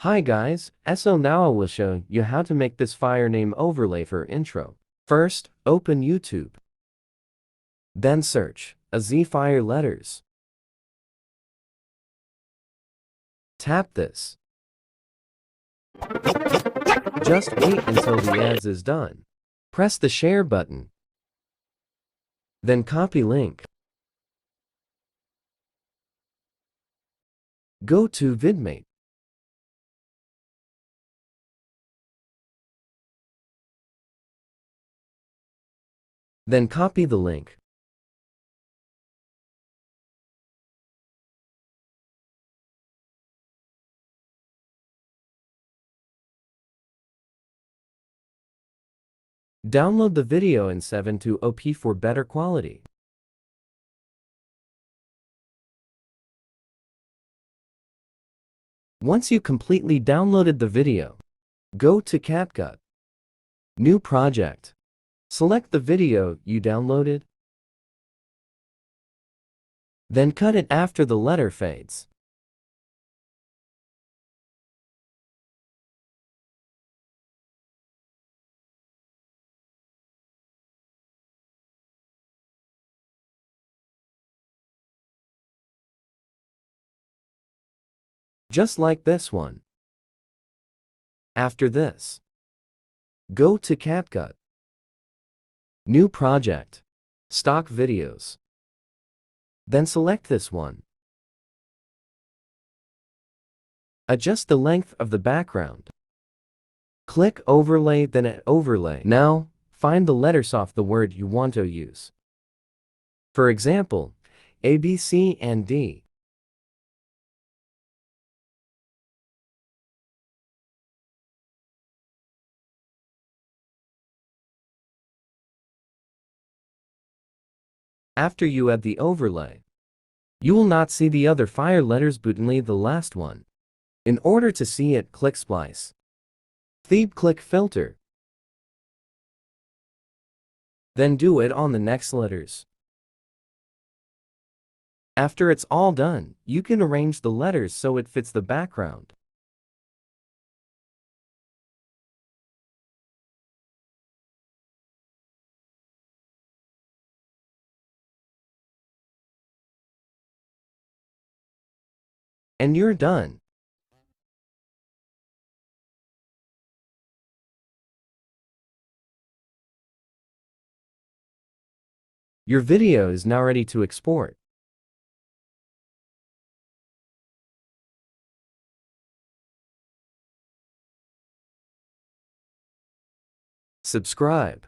Hi guys, so now I will show you how to make this file name overlay for intro. First, open YouTube. Then search Z-Fire letters. Tap this. Just wait until the ads is done. Press the share button. Then copy link. Go to VidMate. Then copy the link. Download the video in 720p for better quality. Once you completely downloaded the video, go to CapCut. New project. Select the video you downloaded. Then cut it after the letter fades. Just like this one. After this, go to CapCut. New project. Stock videos. Then select this one. Adjust the length of the background. Click Overlay, then at Overlay. Now, find the letters of the word you want to use. For example, A, B, C, and D. After you add the overlay, you will not see the other fire letters but only the last one. In order to see it, click Splice. Then click Filter. Then do it on the next letters. After it's all done, you can arrange the letters so it fits the background. And you're done. Your video is now ready to export. Subscribe.